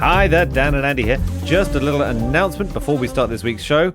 Hi there, Dan and Andy here. Just a little announcement before we start this week's show.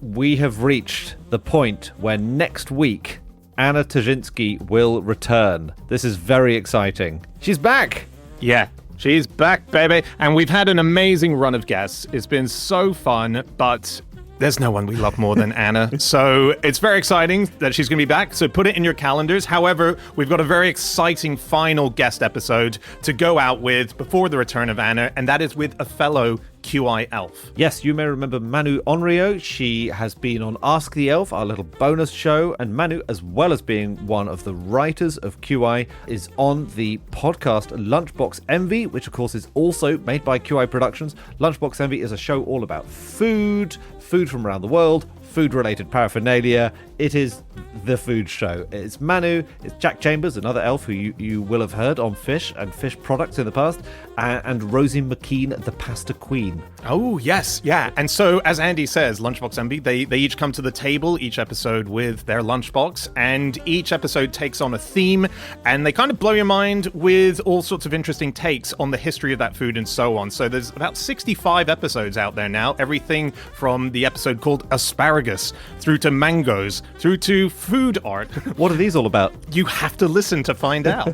We have reached the point where next week Anna Ptaszynski will return. This is very exciting. She's back! Yeah, she's back, baby. And we've had an amazing run of guests. It's been so fun, but there's no one we love more than Anna. So it's very exciting that she's going to be back. So put it in your calendars. However, we've got a very exciting final guest episode to go out with before the return of Anna, and that is with a fellow QI elf. Yes, you may remember Manu Henriot. She has been on Ask the Elf, our little bonus show. And Manu, as well as being one of the writers of QI, is on the podcast Lunchbox Envy, which of course is also made by QI Productions. Lunchbox Envy is a show all about food from around the world, food-related paraphernalia. It is the food show. It's Manu, it's Jack Chambers, another elf who you will have heard on fish and fish products in the past, and Rosie McKean, the pasta queen. Oh, yes, yeah. And so, as Andy says, Lunchbox Envy, they each come to the table, each episode with their lunchbox, and each episode takes on a theme, and they kind of blow your mind with all sorts of interesting takes on the history of that food and so on. So there's about 65 episodes out there now, everything from the episode called Asparagus, through to mangoes, through to food art. What are these all about? You have to listen to find out.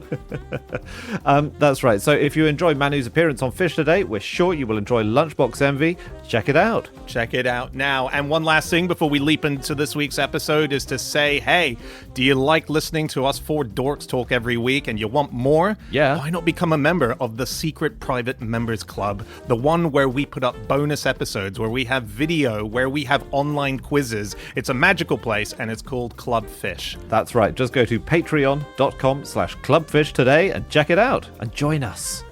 That's right. So if you enjoy Manu's appearance on Fish Today, we're sure you will enjoy Lunchbox Envy. Check it out. Check it out now. And one last thing before we leap into this week's episode is to say, hey, do you like listening to us four dorks talk every week and you want more? Yeah. Why not become a member of the secret private members club? The one where we put up bonus episodes, where we have video, where we have online quizzes. It's a magical place and it's called Club Fish. That's right. Just go to patreon.com/clubfish today and check it out and join us.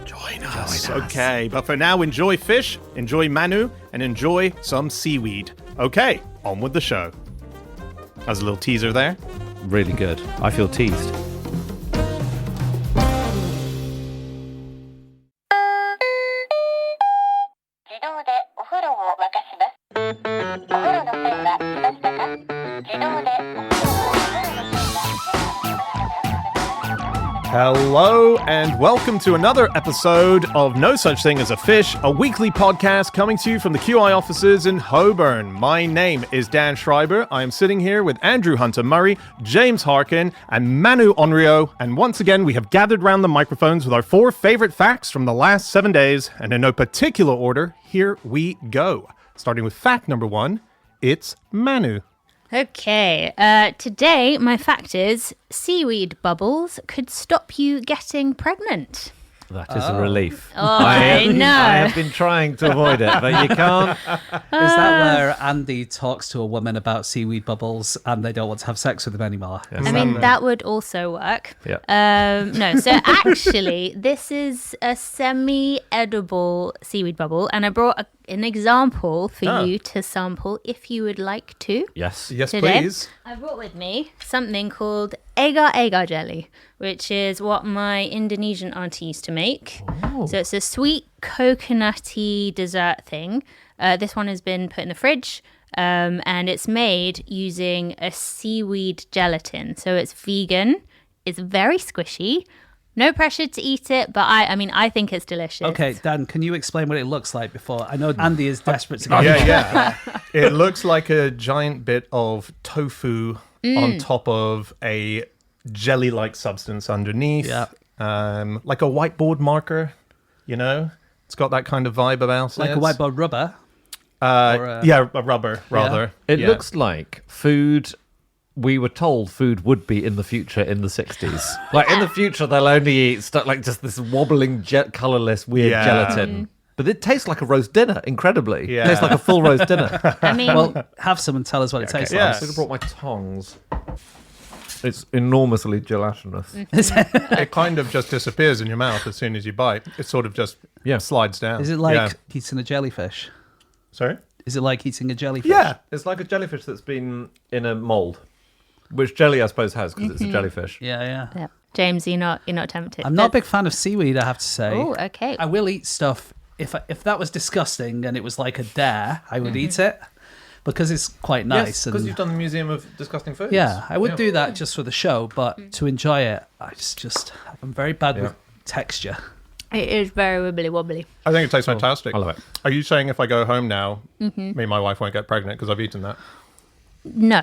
Join us. Okay, but for now, enjoy fish, enjoy Manu, and enjoy some seaweed. Okay, on with the show. As a little teaser there. Really good. I feel teased. Hello and welcome to another episode of No Such Thing as a Fish, a weekly podcast coming to you from the QI offices in Holborn. My name is Dan Schreiber. I am sitting here with Andrew Hunter Murray, James Harkin, and Manu Henriot. And once again, we have gathered round the microphones with our four favorite facts from the last 7 days. And in no particular order, here we go. Starting with fact number 1, it's Manu. Okay, today my fact is seaweed bubbles could stop you getting pregnant. That is a relief. Oh, I know. I have been trying to avoid it, but you can't. Is that where Andy talks to a woman about seaweed bubbles and they don't want to have sex with him anymore? Yes. I mean, that would also work. Yeah. No, so actually, this is a semi-edible seaweed bubble, and I brought an example for you to sample if you would like to. Yes. Yes, Today, please. I brought with me something called agar-agar jelly, which is what my Indonesian auntie used to make. Oh. So it's a sweet coconutty dessert thing. This one has been put in the fridge, and it's made using a seaweed gelatin. So it's vegan. It's very squishy. No pressure to eat it, but I think it's delicious. Okay, Dan, can you explain what it looks like before? I know Andy is desperate to get it. Yeah. It looks like a giant bit of tofu on top of a jelly-like substance underneath. Yeah. Like a whiteboard marker, you know? It's got that kind of vibe about Like it. a whiteboard rubber? Yeah, a rubber, rather. It Yeah. looks like food. We were told food would be in the future in the 60s. Like in the future, they'll only eat stuff like just this wobbling, colourless, weird gelatin. But it tastes like a roast dinner, incredibly. Yeah. It tastes like a full roast dinner. I mean, Well, have some and tell us what it tastes Yeah. I should have brought my tongs. It's enormously gelatinous. It kind of just disappears in your mouth as soon as you bite. It sort of just slides down. like. Is it like Yeah. eating a jellyfish? Sorry? Is it like eating a jellyfish? Yeah. It's like a jellyfish that's been in a mould, which jelly, I suppose, has because it's a jellyfish. Yeah. yeah. James, you're not tempted. I'm not a big fan of seaweed, I have to say. Oh, okay. I will eat stuff. If that was disgusting and it was like a dare, I would eat it because it's quite nice. Yes, because and you've done the Museum of Disgusting Foods. yeah, I would do that just for the show, but to enjoy it, I'm very bad with texture. It is very wibbly wobbly. I think it tastes fantastic. I love it. Are you saying if I go home now, me and my wife won't get pregnant because I've eaten that? No.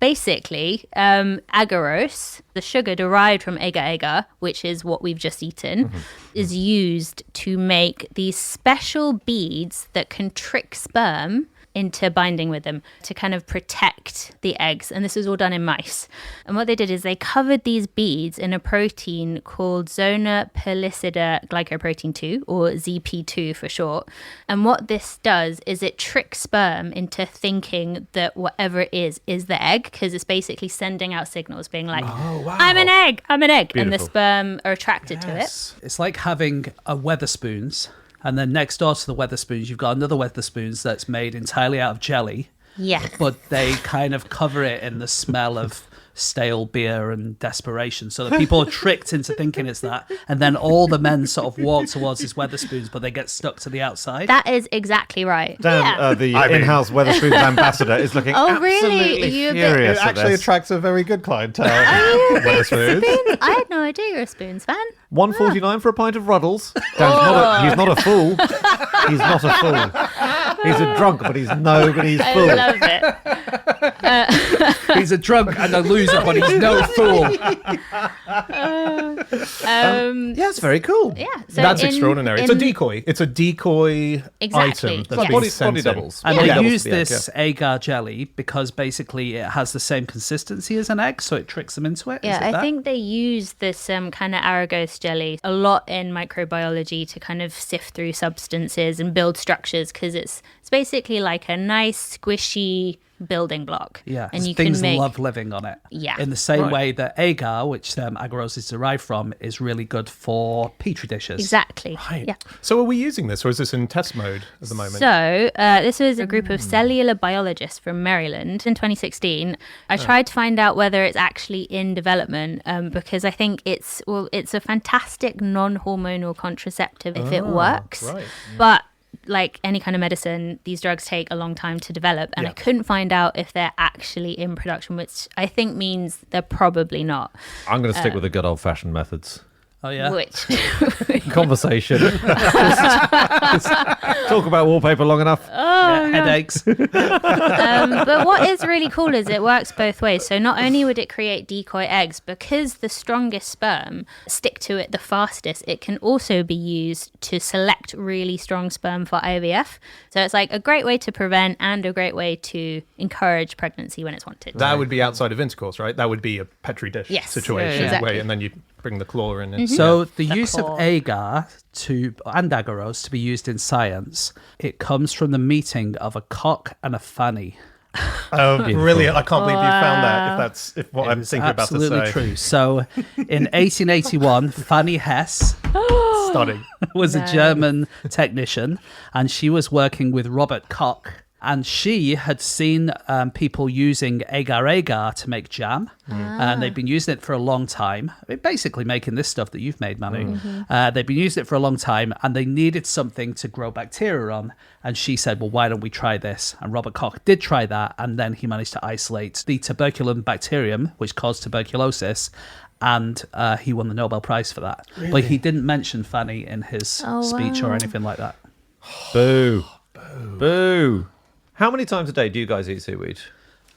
Basically, agarose, the sugar derived from agar-agar, which is what we've just eaten, is used to make these special beads that can trick sperm into binding with them to kind of protect the eggs. And this was all done in mice. And what they did is they covered these beads in a protein called zona pellicida glycoprotein 2, or ZP2 for short. And what this does is it tricks sperm into thinking that whatever it is the egg, because it's basically sending out signals being like, I'm an egg. Beautiful. And the sperm are attracted to it. It's like having a Weatherspoons, and then next door to the Weatherspoons, you've got another Weatherspoons that's made entirely out of jelly. Yeah. But they kind of cover it in the smell of stale beer and desperation, so that people are tricked into thinking it's that, and then all the men sort of walk towards these Weatherspoons, but they get stuck to the outside. That is exactly right. Dan, the in-house Weatherspoons ambassador, is looking absolutely Are you a bit- furious It at actually this. attracts a very good clientele. Spoons? I had no idea you're a Spoons fan. $1.49 for a pint of Ruddles. He's not a fool. He's not a fool. He's a drunk, but he's nobody's I fool. love it. He's a drunk and a loser, but he's no fool. Yeah, it's very cool. Yeah. So That's extraordinary. It's a in- decoy. It's a decoy Exactly, item that's yes. been Body sent in. doubles. And Body they doubles use for the egg, this agar jelly because basically it has the same consistency as an egg, so it tricks them into it. Is Yeah, it I that? think they use this kind of aragose jelly a lot in microbiology to kind of sift through substances and build structures, because it's basically like a nice squishy building block. Yeah, and you things can make love living on it. Yeah. In the same way that agar, which agarose is derived from, is really good for petri dishes. exactly. Right. Yeah. So are we using this, or is this in test mode at the moment? So, this was a group of cellular biologists from Maryland in 2016. I tried to find out whether it's actually in development, because I think it's a fantastic non-hormonal contraceptive if it works. right. But like any kind of medicine, these drugs take a long time to develop, and I couldn't find out if they're actually in production, which I think means they're probably not. I'm going to stick with the good old-fashioned methods. Oh, yeah. Which Conversation. Just talk about wallpaper long enough. Headaches. but what is really cool is it works both ways. So not only would it create decoy eggs, because the strongest sperm stick to it the fastest, it can also be used to select really strong sperm for IVF. So it's like a great way to prevent and a great way to encourage pregnancy when it's wanted. That would be outside of intercourse, right? That would be a petri dish Yes. situation, Yeah, exactly. where, and then you bring the claw in. And, So the use core. of agar and agarose to be used in science, it comes from the meeting of a cock and a fanny. Oh, brilliant! I can't believe you found that. If what I'm It's thinking about to absolutely say, true. So in 1881, Fanny Hess stunning. was a German technician, and she was working with Robert Koch. And she had seen people using agar-agar to make jam. And they'd been using it for a long time. Basically making this stuff that you've made, Manu. They'd been using it for a long time, and they needed something to grow bacteria on. And she said, well, why don't we try this? And Robert Koch did try that, and then he managed to isolate the tuberculum bacterium, which caused tuberculosis. And he won the Nobel Prize for that. Really? But he didn't mention Fanny in his speech or anything like that. Boo. Boo. How many times a day do you guys eat seaweed?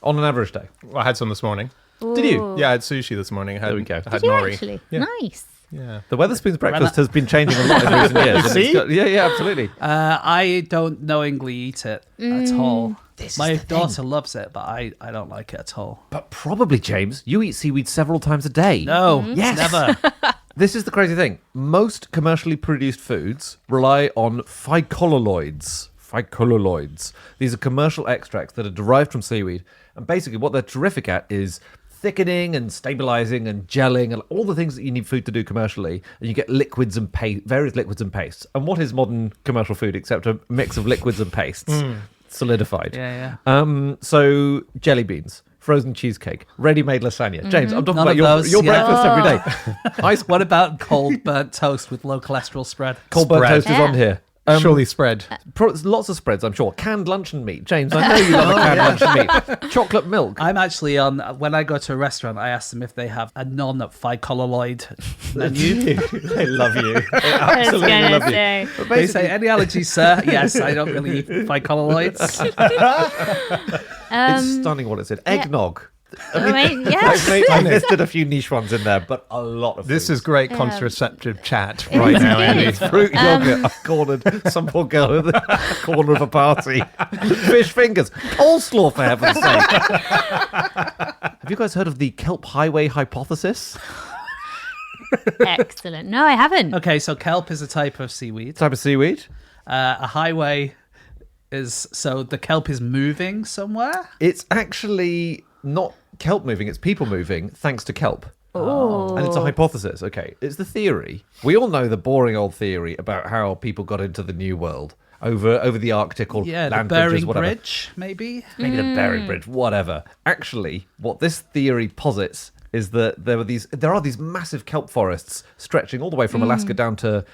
On an average day? Well, I had some this morning. Did you? Yeah, I had sushi this morning. I had, There we go. I had Did you nori. actually? Yeah. Nice. Yeah. The Weatherspoons breakfast has been changing a lot in recent years. and it's See? yeah, absolutely. I don't knowingly eat it at all. This is My the daughter loves it, but I don't like it at all. But probably, James, you eat seaweed several times a day. No, Yes. never. This is the crazy thing. Most commercially produced foods rely on phycolloids. Phycolloids. These are commercial extracts that are derived from seaweed. And basically what they're terrific at is thickening and stabilizing and gelling and all the things that you need food to do commercially. And you get liquids and paste, various liquids and pastes. And what is modern commercial food except a mix of liquids and pastes? Solidified. Yeah. So jelly beans, frozen cheesecake, ready-made lasagna. James, I'm talking None about of those, your yeah. breakfast every day. Ice What about cold burnt toast with low cholesterol spread? cold burnt Spread. toast is on here. Surely spread. Lots of spreads, I'm sure. Canned luncheon meat. James, I know you love a canned luncheon meat. Chocolate milk. I'm actually on, when I go to a restaurant, I ask them if they have a non-phycolloid menu. They love you. They absolutely love you. But They say, any allergies, sir? Yes, I don't really eat phycolloids. It's stunning what it said. Eggnog. Yeah. I listed a few niche ones in there, but a lot of This foods. is great contraceptive chat right now, Andy. Fruit yogurt. I've cornered some poor girl in the corner of a party. Fish fingers. Coleslaw, for heaven's sake. Have you guys heard of the kelp highway hypothesis? Excellent. No, I haven't. Okay, so kelp is a type of seaweed. Type of seaweed? A highway is, so the kelp is moving somewhere? It's actually not kelp moving, it's people moving thanks to kelp. Oh. And it's a hypothesis. Okay, it's the theory. We all know the boring old theory about how people got into the New World over the Arctic or Yeah, the land bridges, Bering whatever. Bridge, maybe? Maybe the Bering Bridge, whatever. Actually, what this theory posits is that there are these massive kelp forests stretching all the way from Alaska down to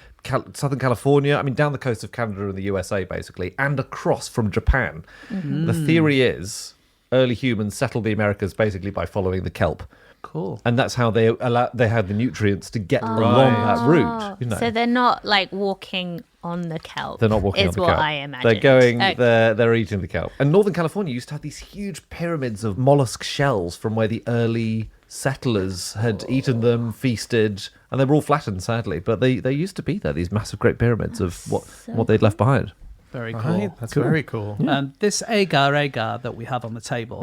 Southern California. I mean, down the coast of Canada and the USA, basically, and across from Japan. The theory is early humans settled the Americas basically by following the kelp. Cool. And that's how they had the nutrients to get along that route. You know. So they're not like walking on the kelp. They're not walking on is the what kelp. I imagine. They're going. Okay. They're eating the kelp. And Northern California used to have these huge pyramids of mollusk shells from where the early settlers had eaten them, feasted, and they were all flattened, sadly. But they used to be there. These massive, great pyramids of what they'd left behind. Very cool. Right, that's very cool. This agar that we have on the table,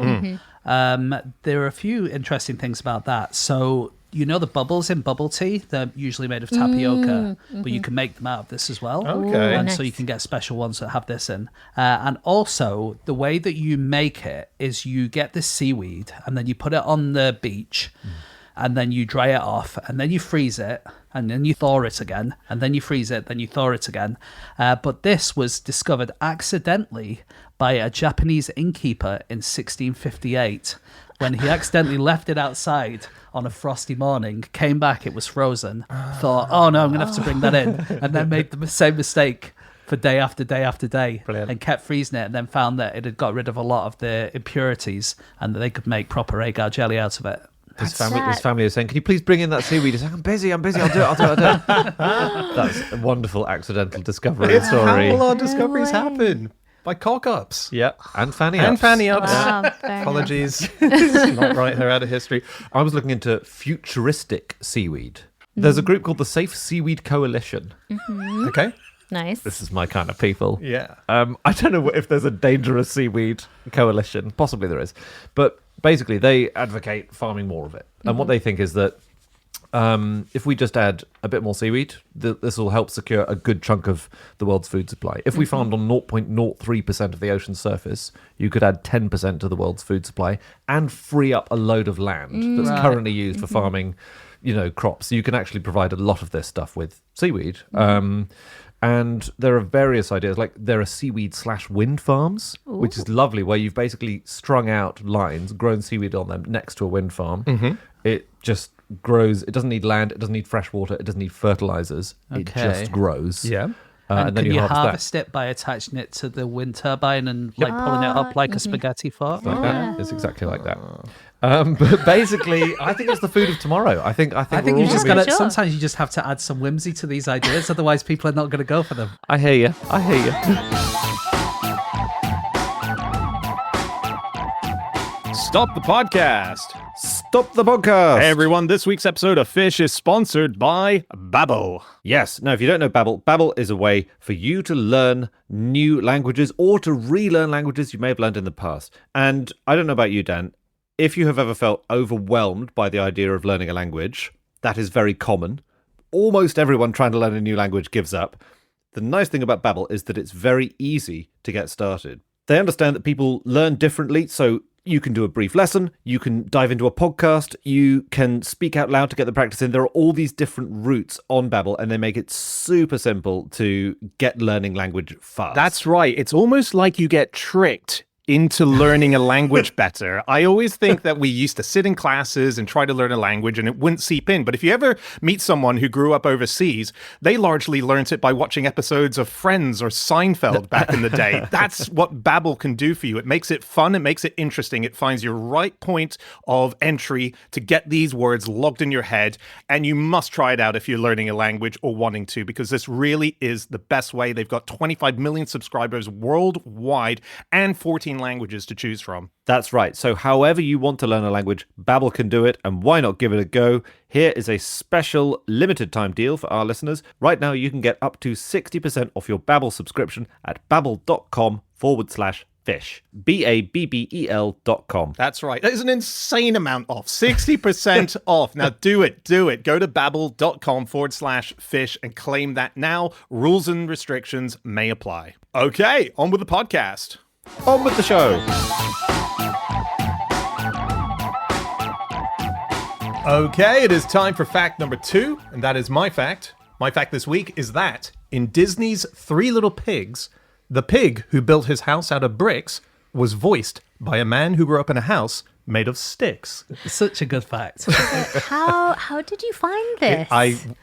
there are a few interesting things about that. So, you know the bubbles in bubble tea? They're usually made of tapioca, but you can make them out of this as well. Okay. And Nice. so you can get special ones that have this in. And also, the way that you make it is you get this seaweed and then you put it on the beach and then you dry it off and then you freeze it and then you thaw it again and then you freeze it, then you thaw it again. But this was discovered accidentally by a Japanese innkeeper in 1658 when he accidentally left it outside on a frosty morning, came back, it was frozen, thought, oh no, I'm going to have to bring that in, and then made the same mistake for day after day after day. Brilliant. And kept freezing it and then found that it had got rid of a lot of the impurities and that they could make proper agar jelly out of it. His family is saying, "Can you please bring in that seaweed?" He's like, "I'm busy. I'll do it." That's a wonderful accidental discovery It's story. how all our discoveries happen. By cock-ups. Yeah, and fanny ups. And fanny ups. Wow, fair enough. Apologies. Not right, they're out of history. I was looking into futuristic seaweed. There's a group called the Safe Seaweed Coalition. Okay. Nice. This is my kind of people. Yeah. I don't know if there's a dangerous seaweed coalition. Possibly there is. But basically, they advocate farming more of it. And what they think is that if we just add a bit more seaweed, this will help secure a good chunk of the world's food supply. If we farmed on 0.03% of the ocean's surface, you could add 10% to the world's food supply and free up a load of land that's currently used for farming, crops. You can actually provide a lot of this stuff with seaweed. And there are various ideas, like there are seaweed/wind farms, which is lovely, where you've basically strung out lines, grown seaweed on them next to a wind farm. It just grows. It doesn't need land. It doesn't need fresh water. It doesn't need fertilizers. It just grows. Yeah. And then can you harvest harvest it by attaching it to the wind turbine and like pulling it up like a spaghetti fort? that. Like that. It's exactly like that. But basically, I think it's the food of tomorrow. I think I think we're you all just gonna gotta. Sure. Sometimes you just have to add some whimsy to these ideas, otherwise people are not going to go for them. I hear you. Stop the podcast. Stop the podcast. Hey everyone, this week's episode of Fish is sponsored by Babbel. Yes. Now, if you don't know Babbel, Babbel is a way for you to learn new languages or to relearn languages you may have learned in the past. And I don't know about you, Dan, if you have ever felt overwhelmed by the idea of learning a language, that is very common. Almost everyone trying to learn a new language gives up. The nice thing about Babbel is that it's very easy to get started. They understand that people learn differently, so you can do a brief lesson, you can dive into a podcast, you can speak out loud to get the practice in. There are all these different routes on Babbel, and they make it super simple to get learning language fast. That's right. It's almost like you get tricked into learning a language better. I always think that we used to sit in classes and try to learn a language and it wouldn't seep in. But if you ever meet someone who grew up overseas, they largely learnt it by watching episodes of Friends or Seinfeld back in the day. That's what Babbel can do for you. It makes it fun. It makes it interesting. It finds your right point of entry to get these words logged in your head. And you must try it out if you're learning a language or wanting to, because this really is the best way. They've got 25 million subscribers worldwide and 14 languages to choose from. That's right. So however you want to learn a language, Babbel can do it, and why not give it a go? Here is a special limited time deal for our listeners. Right now you can get up to 60% off your Babbel subscription at babbel.com/fish. BABBEL.com. That's right. That is an insane amount off. 60% off. Now do it. Go to babbel.com/fish and claim that now. Rules and restrictions may apply. Okay, on with the podcast. On with the show. Okay, it is time for fact number 2, and that is my fact. My fact this week is that in Disney's Three Little Pigs, the pig who built his house out of bricks was voiced by a man who grew up in a house made of sticks. Such a good fact. How did you find this?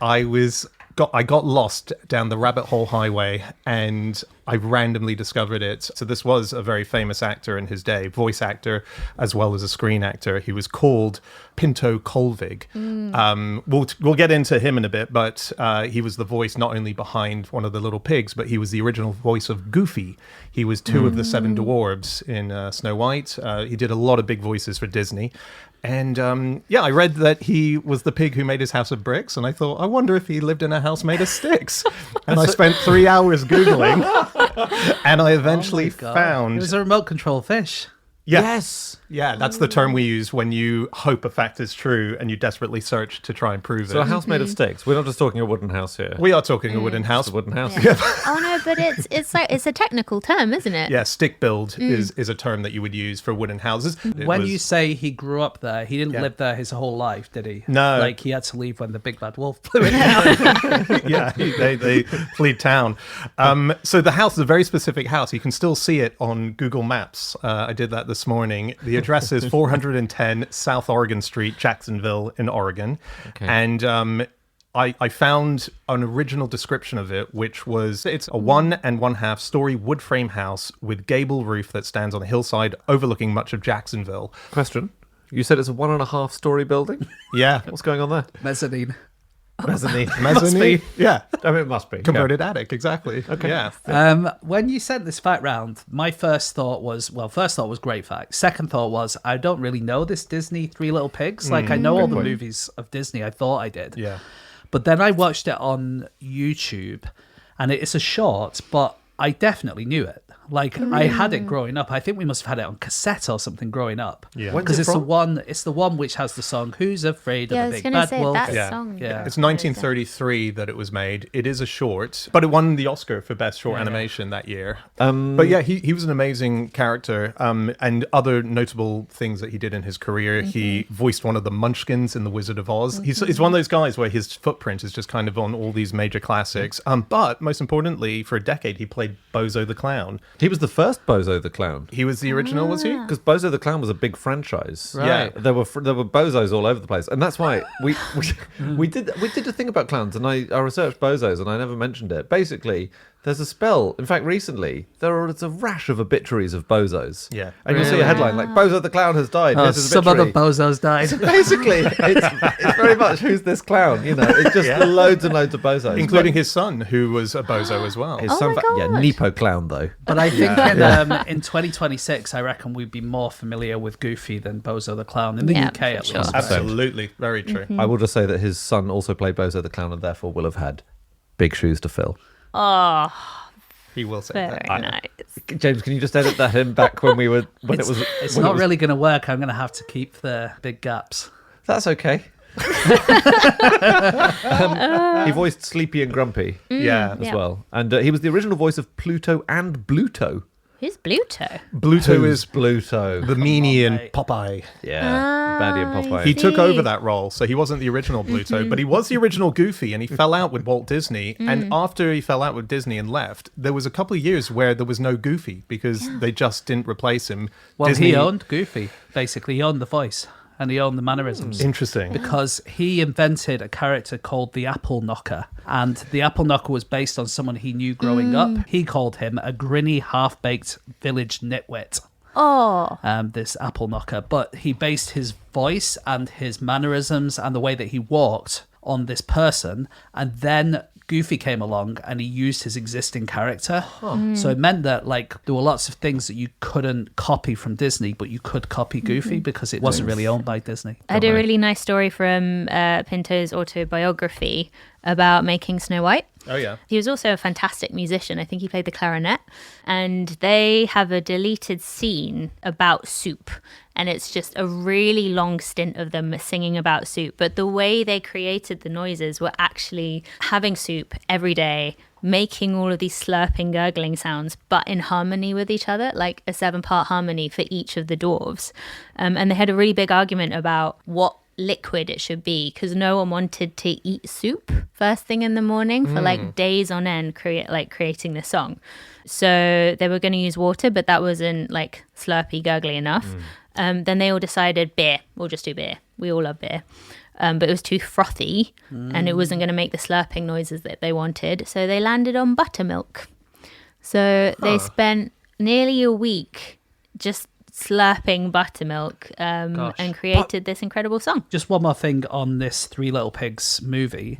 I got lost down the rabbit hole highway and I randomly discovered it. So this was a very famous actor in his day, voice actor as well as a screen actor. He was called Pinto Colvig. We'll get into him in a bit, but he was the voice not only behind one of the little pigs, but he was the original voice of Goofy. He was two of the seven dwarves in Snow White. He did a lot of big voices for Disney. And I read that he was the pig who made his house of bricks, and I thought, I wonder if he lived in a house made of sticks. And I spent 3 hours Googling, and I eventually found... It was a remote control fish. Yeah. Yes. Yeah, that's the term we use when you hope a fact is true and you desperately search to try and prove it. So a house made of sticks. We're not just talking a wooden house here. We are talking a wooden house. It's a wooden house. Yeah. Oh no, but it's a technical term, isn't it? Yeah, stick build is a term that you would use for wooden houses. When you say he grew up there, he didn't live there his whole life, did he? No. Like he had to leave when the big bad wolf blew it down. Yeah, they fled town. So the house is a very specific house. You can still see it on Google Maps. I did that this morning. The address is 410 South Oregon Street, Jacksonville in Oregon. Okay. And I found an original description of it, which was it's a 1 1/2 story wood frame house with gable roof that stands on a hillside overlooking much of Jacksonville. Question. You said it's a 1.5 story building? Yeah. What's going on there? Mezzanine. Mezzanine? Yeah. I mean, it must be. Converted attic, exactly. Okay. Yeah. When you sent this fact round, my first thought was great fact. Second thought was, I don't really know this Disney Three Little Pigs. Like, I know all the movies of Disney. I thought I did. Yeah. But then I watched it on YouTube, and it's a short, but I definitely knew it. Like, I had it growing up. I think we must have had it on cassette or something growing up. Yeah. Because it's the one which has the song "Who's Afraid of the Big Bad Wolf." That song. Yeah. It's 1933 that it was made. It is a short, but it won the Oscar for Best Short Animation that year. But yeah, he was an amazing character. And other notable things that he did in his career, he voiced one of the Munchkins in The Wizard of Oz. He's one of those guys where his footprint is just kind of on all these major classics. But most importantly, for a decade, he played Bozo the Clown. He was the first Bozo the Clown. He was the original, was he? Because Bozo the Clown was a big franchise. Right. Yeah, there were Bozos all over the place, and that's why we did a thing about clowns, and I researched Bozos, and I never mentioned it. Basically, there's a spell. In fact, recently it's a rash of obituaries of Bozos. Yeah, and you'll see a headline like "Bozo the Clown has died." Oh, some other bozos died. Basically, it's very much who's this clown? You know, it's just loads and loads of Bozos, including his son, who was a bozo as well. His son, Nepo Clown though. But I think in 2026, I reckon we'd be more familiar with Goofy than Bozo the Clown in the UK at least. Absolutely, very true. I will just say that his son also played Bozo the Clown, and therefore will have had big shoes to fill. Oh, he will say very that. nice. James, can you just edit that in back when It's not really going to work. I'm going to have to keep the big gaps. That's okay. He voiced Sleepy and Grumpy, as well, and he was the original voice of Pluto and Bluto. Who's Bluto? Bluto is Bluto. the meanie in mate. Popeye. Yeah, Baddie and Popeye. He took See. over that role, so he wasn't the original Bluto, but he was the original Goofy, and he fell out with Walt Disney. And after he fell out with Disney and left, there was a couple of years where there was no Goofy because they just didn't replace him. Well, Disney... he owned Goofy, basically. He owned the voice and he owned the mannerisms. Interesting. Because he invented a character called the Apple Knocker. And the Apple Knocker was based on someone he knew growing up. He called him a grinny, half-baked village nitwit. Oh. This Apple Knocker. But he based his voice and his mannerisms and the way that he walked on this person. And then Goofy came along and he used his existing character. So it meant that like there were lots of things that you couldn't copy from Disney, but you could copy Goofy because it wasn't really owned by Disney. I had a really nice story from Pinto's autobiography about making Snow White. Oh, yeah. He was also a fantastic musician. I think he played the clarinet. And they have a deleted scene about soup. And it's just a really long stint of them singing about soup. But the way they created the noises were actually having soup every day, making all of these slurping, gurgling sounds, but in harmony with each other, like a 7-part harmony for each of the dwarves. And they had a really big argument about what liquid it should be because no one wanted to eat soup first thing in the morning for like days on end creating this song. So they were going to use water, but that wasn't like slurpy gurgly enough. Then they all decided beer. We'll just do beer. We all love beer. But it was too frothy and it wasn't going to make the slurping noises that they wanted. So they landed on buttermilk. So they spent nearly a week just slurping buttermilk and created this incredible song. Just one more thing on this Three Little Pigs movie.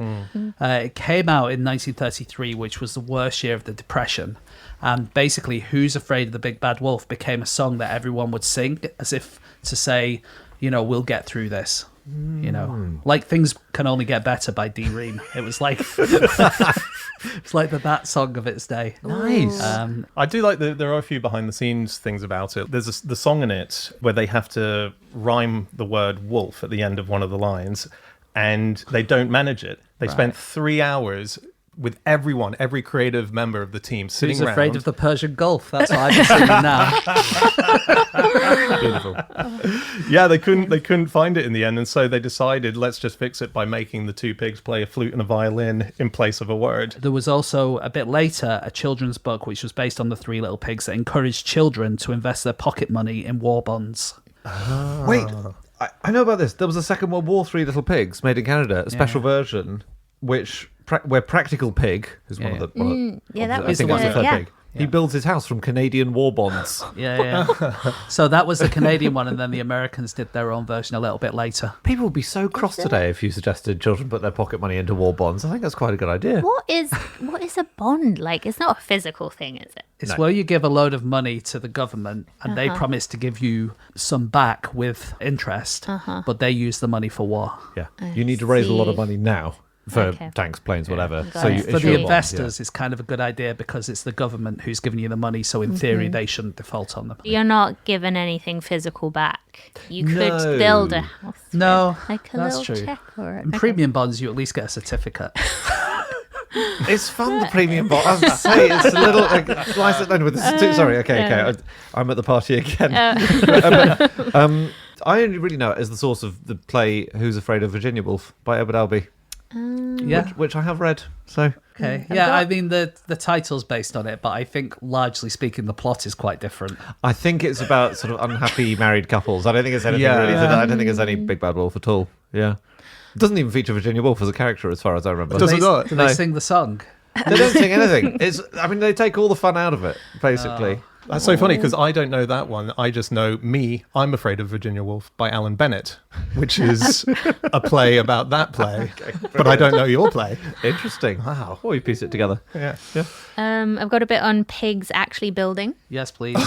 It came out in 1933, which was the worst year of the Depression. And basically, Who's Afraid of the Big Bad Wolf became a song that everyone would sing as if to say, you know, we'll get through this. You know, like Things Can Only Get Better by D. Ream. It was like it's like that song of its day. Nice. I do like there are a few behind the scenes things about it. There's the song in it where they have to rhyme the word wolf at the end of one of the lines, and they don't manage it. They spent 3 hours with every creative member of the team sitting Who's around. Afraid of the Persian Gulf? That's what I'm singing now. Beautiful. Yeah, they couldn't find it in the end, and so they decided let's just fix it by making the two pigs play a flute and a violin in place of a word. There was also a bit later a children's book which was based on the Three Little Pigs that encouraged children to invest their pocket money in war bonds. Wait, I know about this. There was a Second World War Three Little Pigs made in Canada, a special version, where Practical Pig is one of the. That I was think that's the third yeah. pig. He builds his house from Canadian war bonds. Yeah. So that was the Canadian one, and then the Americans did their own version a little bit later. People would be so cross today if you suggested children put their pocket money into war bonds. I think that's quite a good idea. What is a bond like? It's not a physical thing, is it? It's where you give a load of money to the government and they promise to give you some back with interest, but they use the money for war. Yeah, you need to raise a lot of see. money now for Okay. tanks, planes, whatever. Got So it. you For issue the a bond, investors, it's kind of a good idea because it's the government who's giving you the money, so in theory, they shouldn't default on them. You're not given anything physical back. You could No. build a house. No, with, like a that's little true. check or In premium bonds, you at least get a certificate. It's fun, the premium bond. I was going to say, it's a little like slice it down with the. Sorry, okay. I'm at the party again. I only really know it as the source of the play "Who's Afraid of Virginia Woolf" by Edward Albee, Yeah. which I have read. So Okay. Yeah, I mean the title's based on it, but I think largely speaking, the plot is quite different. I think it's about sort of unhappy married couples. I don't think it's anything Yeah. really. I don't think it's any Big Bad Wolf at all. Yeah, it doesn't even feature Virginia Woolf as a character, as far as I remember. Does it not? Do No. they sing the song? They don't sing anything. They take all the fun out of it, basically. That's so funny because I don't know that one. I just know I'm Afraid of Virginia Woolf by Alan Bennett, which is a play about that play. But I don't know your play. Interesting. Wow. Well, you piece it together. Yeah. I've got a bit on pigs actually building. Yes, please.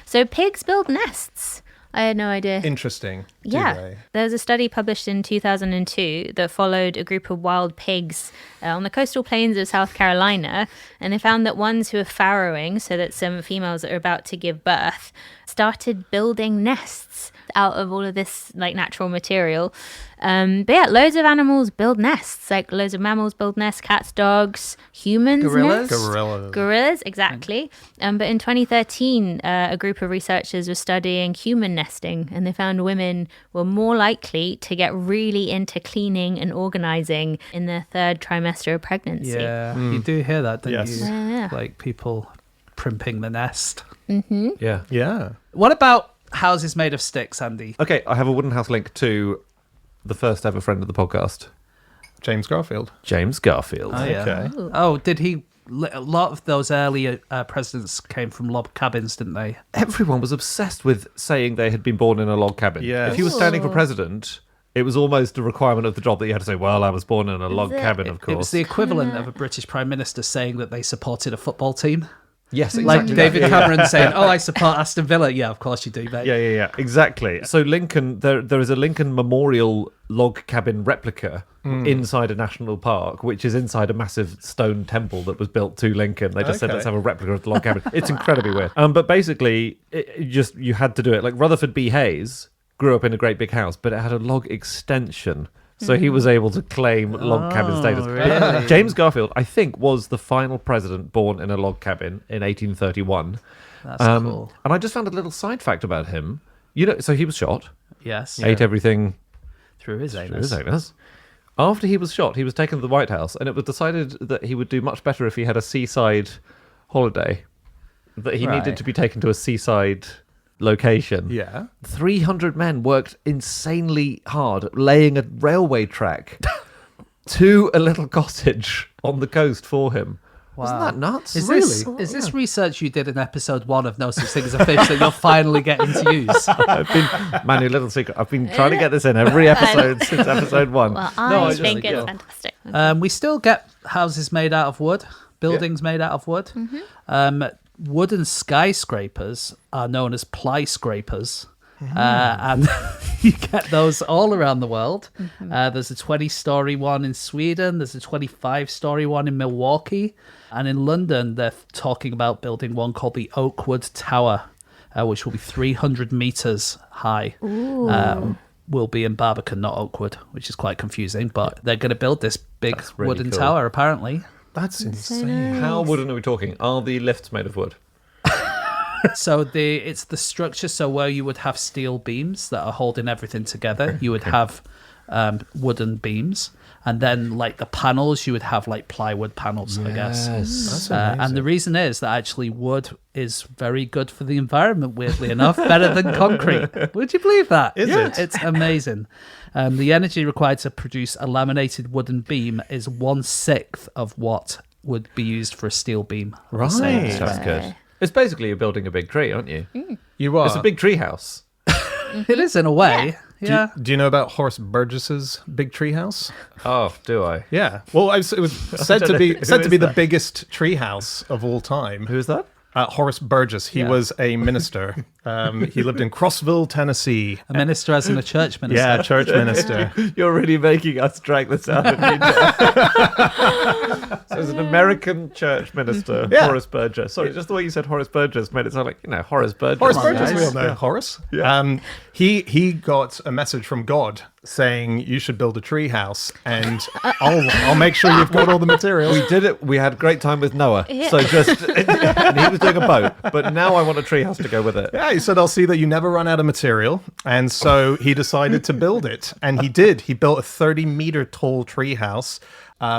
So pigs build nests. I had no idea. Interesting. Do Yeah. they? There's a study published in 2002 that followed a group of wild pigs on the coastal plains of South Carolina, and they found that ones who are farrowing, so that some females that are about to give birth, started building nests out of all of this like natural material. But yeah, loads of animals build nests. Like loads of mammals build nests, cats, dogs, humans. Gorillas? Nests. Gorillas, exactly. But in 2013, a group of researchers were studying human nesting, and they found women were more likely to get really into cleaning and organizing in their third trimester of pregnancy. Yeah, you do hear that, don't Yes. you? Yeah. Like people primping the nest. Yeah. Yeah. What about houses made of sticks, Andy? Okay, I have a wooden house link to the first ever friend of the podcast, James Garfield. James Garfield. Oh, yeah. Okay. Oh, did he? A lot of those early presidents came from log cabins, didn't they? Everyone was obsessed with saying they had been born in a log cabin. Yes. If you were standing for Ooh. president, it was almost a requirement of the job that you had to say, well, I was born in a log it? cabin, of course. It was the equivalent of a British prime minister saying that they supported a football team. Yes, Like exactly. David that. Cameron saying, "Oh, I support Aston Villa." Yeah, of course you do, mate. Yeah, exactly. So Lincoln, there is a Lincoln Memorial log cabin replica inside a national park, which is inside a massive stone temple that was built to Lincoln. They just said, Okay. let's have a replica of the log cabin. It's incredibly weird. But basically, you had to do it. Like Rutherford B. Hayes grew up in a great big house, but it had a log extension. So he was able to claim log cabin status. really? James Garfield, I think, was the final president born in a log cabin in 1831. That's cool. And I just found a little side fact about him. You know, so he was shot, Yes, ate everything through his through anus. his anus. After he was shot, he was taken to the White House, and it was decided that he would do much better if he had a seaside holiday. That he Right. needed to be taken to a seaside location. Yeah. 300 men worked insanely hard laying a railway track to a little cottage on the coast for him. Wasn't that nuts? Is Really? this, is this research you did in episode 1 of No Such Thing as a Fish that you're finally getting to use? Manu, little secret. I've been trying to get this in every episode since episode 1. Well, No, I just- think it's yeah. fantastic. We still get houses made out of wood, buildings made out of wood. Wooden skyscrapers are known as ply scrapers. And you get those all around the world. There's a 20-story one in Sweden. There's a 25-story one in Milwaukee. And in London, they're talking about building one called the Oakwood Tower, which will be 300 meters high. Will be in Barbican, not Oakwood, which is quite confusing. But they're going to build this big That's really wooden cool. tower, apparently. That's insane. How wooden are we talking? Are the lifts made of wood? So it's the structure. So where you would have steel beams that are holding everything together, you would have wooden beams, and then like the panels, you would have like plywood panels, I guess. That's And the reason is that actually wood is very good for the environment. Weirdly enough, better than concrete. Would you believe that? Is it? It's amazing. The energy required to produce a laminated wooden beam is 1/6 of what would be used for a steel beam. Right. That's good. It's basically you're building a big tree, aren't you? You are. It's a big tree house. It is in a way. Yeah. Do you know about Horace Burgess's big tree house? Oh, do I? Yeah. Well, it was said to be the biggest tree house of all time. Who is that? Horace Burgess. He was a minister. He lived in Crossville, Tennessee. A minister as in a church minister. Yeah, church minister. You're really making us drag this out of you. So it's an American church minister, Yeah. Horace Burgess. Sorry, just the way you said Horace Burgess made it sound like, Horace Burgess. Horace Come on, Burgess, guys. we all know Horace. Yeah. He got a message from God saying you should build a tree house, and I'll make sure you've got all the materials. We did it. We had a great time with Noah. So just, and he was doing a boat, but now I want a tree house to go with it. Yeah, he said, I'll see that you never run out of material. And so he decided to build it. And he did. He built a 30-meter tall tree house.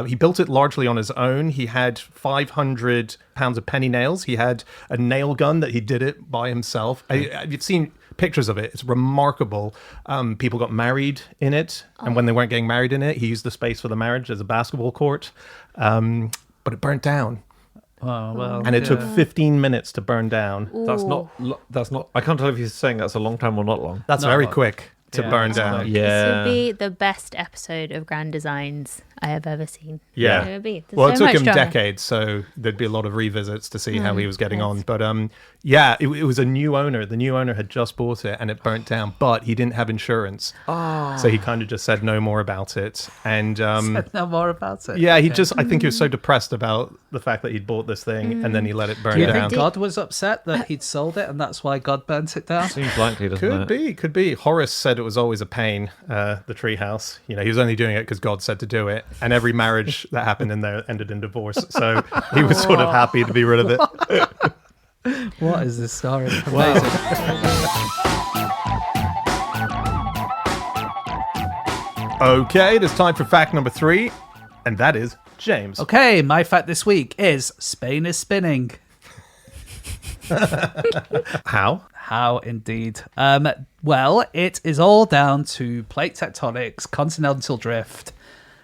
He built it largely on his own. He had 500 pounds of penny nails. He had a nail gun that he did it by himself. You've seen pictures of it. It's remarkable. People got married in it. And when they weren't getting married in it, he used the space for the marriage as a basketball court. But it burnt down. Oh, well. And it took 15 minutes to burn down. That's not, I can't tell if he's saying that's a long time or not long. That's Not very long. quick to Yeah, burn that's down. quick. Yeah. This would be the best episode of Grand Designs I have ever seen. Yeah. It would be. There's Well, it so took much him drama. decades, so there'd be a lot of revisits to see how he was getting on. But it was a new owner. The new owner had just bought it and it burnt down, but he didn't have insurance. So he kind of just said no more about it. And Said no more about it. yeah, I Okay. think he was so depressed about the fact that he'd bought this thing and then he let it burn Do you down. think God was upset that he'd sold it and that's why God burnt it down? Seems likely, doesn't it? Could be. Horace said it was always a pain, the treehouse. You know, he was only doing it because God said to do it. And every marriage that happened in there ended in divorce. So he was sort of happy to be rid of it. What is this story? Amazing. Okay, it is time for fact number 3, and that is James. Okay, my fact this week is Spain is spinning. How? How indeed. Well, it is all down to plate tectonics, continental drift,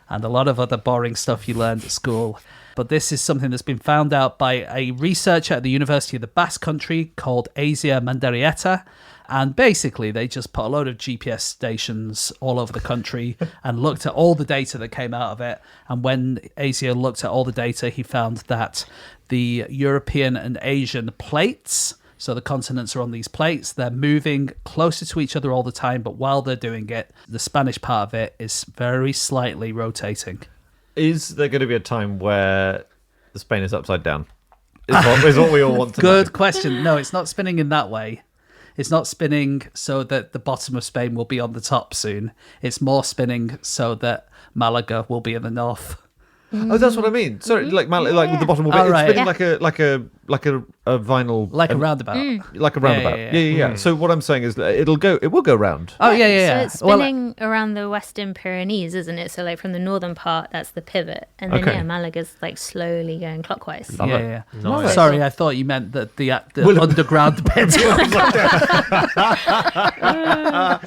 and a lot of other boring stuff you learned at school. But this is something that's been found out by a researcher at the University of the Basque Country called Asia Mandarieta. And basically, they just put a load of GPS stations all over the country and looked at all the data that came out of it. And when Asia looked at all the data, he found that the European and Asian plates, so the continents are on these plates, they're moving closer to each other all the time. But while they're doing it, the Spanish part of it is very slightly rotating. Is there going to be a time where Spain is upside down? Is what we all want to know. Good question. No, it's not spinning in that way. It's not spinning so that the bottom of Spain will be on the top soon. It's more spinning so that Malaga will be in the north. Oh, that's what I mean. Sorry, like with the bottom will be Oh, it's right. spinning like a vinyl, Like a roundabout. like a roundabout. Yeah. So what I'm saying is that it will go round. Oh, yeah. So it's Well, spinning around the Western Pyrenees, isn't it? So like from the northern part, that's the pivot. And then, Okay. Malaga's like slowly going clockwise. yeah. Nice. Sorry, I thought you meant that the underground bit.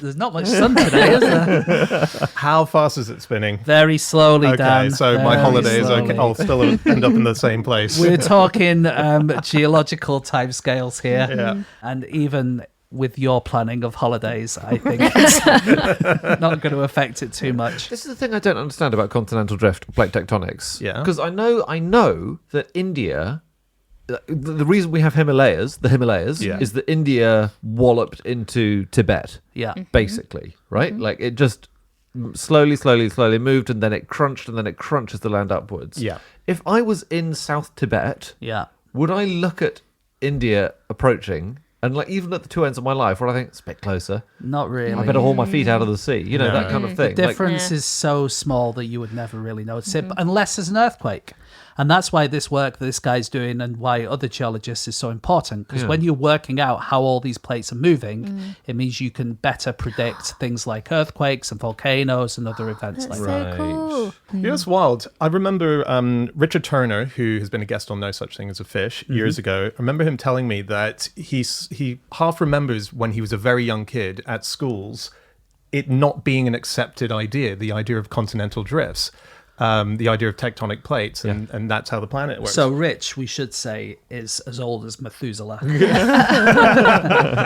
There's not much sun today, is there? How fast is it spinning? Very slowly, Okay, Dan. so my Very holiday is slowly. okay. I'll still end up in the same place. We're talking geological timescales here. Yeah. And even with your planning of holidays, I think it's not going to affect it too much. This is the thing I don't understand about continental drift, plate tectonics. Yeah. Because I know that India, the reason we have the Himalayas, Yeah. is that India walloped into Tibet, Yeah. basically, right? Like it just slowly moved, and then it crunched, and then it crunches the land upwards. Yeah. If I was in South Tibet, Yeah. would I look at India approaching, and like even at the two ends of my life, would I think it's a bit closer? Not really. I better haul my feet out of the sea, No. that kind of thing. The difference Yeah. is so small that you would never really notice it unless there's an earthquake. And that's why this work that this guy's doing and why other geologists is so important. Because when you're working out how all these plates are moving, it means you can better predict things like earthquakes and volcanoes and other events like So that. cool. You know, it's wild. I remember Richard Turner, who has been a guest on No Such Thing as a Fish years ago. I remember him telling me that he half remembers when he was a very young kid at schools, it not being an accepted idea, the idea of continental drifts. The idea of tectonic plates, and that's how the planet works. So Rich, we should say, is as old as Methuselah.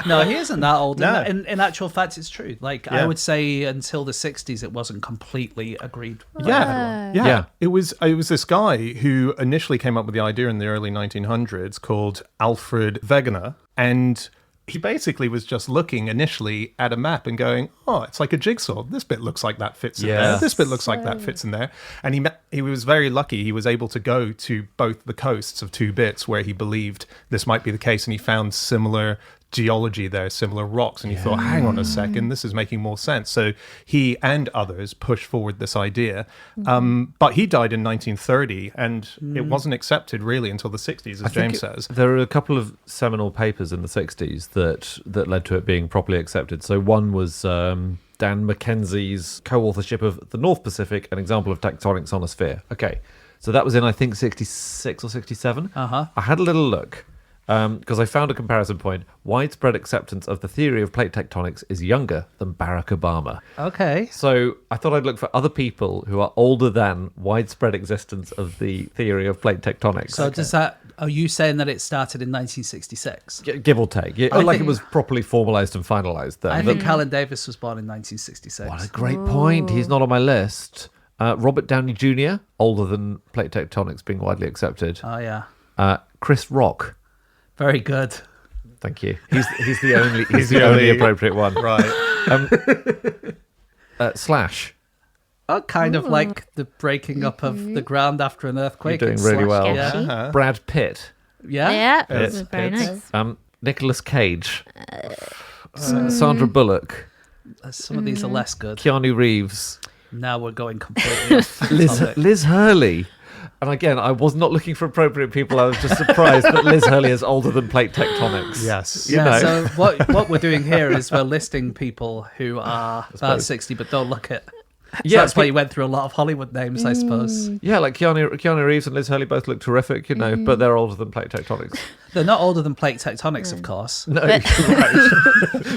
No, he isn't that old. No. In actual fact, it's true. Like, I would say until the 60s, it wasn't completely agreed. by everyone. Yeah. It was this guy who initially came up with the idea in the early 1900s called Alfred Wegener, and he basically was just looking initially at a map and going, oh, it's like a jigsaw. This bit looks like that fits in there. Yes. This bit looks like that fits in there. And he was very lucky. He was able to go to both the coasts of two bits where he believed this might be the case, and he found similar geology there, similar rocks, and he thought, hang on a second, this is making more sense. So he and others pushed forward this idea, but he died in 1930, and it wasn't accepted really until the 60s, as James says. There are a couple of seminal papers in the 60s that led to it being properly accepted. So one was Dan Mackenzie's co-authorship of The North Pacific, an example of tectonics on a sphere. Okay, so that was in, I think, 66 or 67. I had a little look. Because I found a comparison point. Widespread acceptance of the theory of plate tectonics is younger than Barack Obama. Okay. So I thought I'd look for other people who are older than widespread existence of the theory of plate tectonics. So does that? Are you saying that it started in 1966? Give or take. Yeah, it was properly formalised and finalised then. I But think Alan Davis was born in 1966. what a great point. He's not on my list. Robert Downey Jr., older than plate tectonics being widely accepted. Oh, yeah. Chris Rock. Very good. Thank you. He's the only appropriate one. Right. Slash. Oh, kind of like the breaking up of the ground after an earthquake. You're doing really well. Sketchy. Yeah. Brad Pitt. Yeah. Yeah, Yes, this is very it's- nice. Nicolas Cage. Sandra Bullock. Some of these are less good. Keanu Reeves. Now we're going completely off topic. Liz Hurley. And again, I was not looking for appropriate people. I was just surprised that Liz Hurley is older than plate tectonics. Yes. You Yeah, know. so what we're doing here is we're listing people who are about 60 but don't look it. So Yeah, that's why you went through a lot of Hollywood names, I suppose. Yeah, like Keanu Reeves and Liz Hurley both look terrific, you know, but they're older than plate tectonics. They're not older than plate tectonics, of course, No,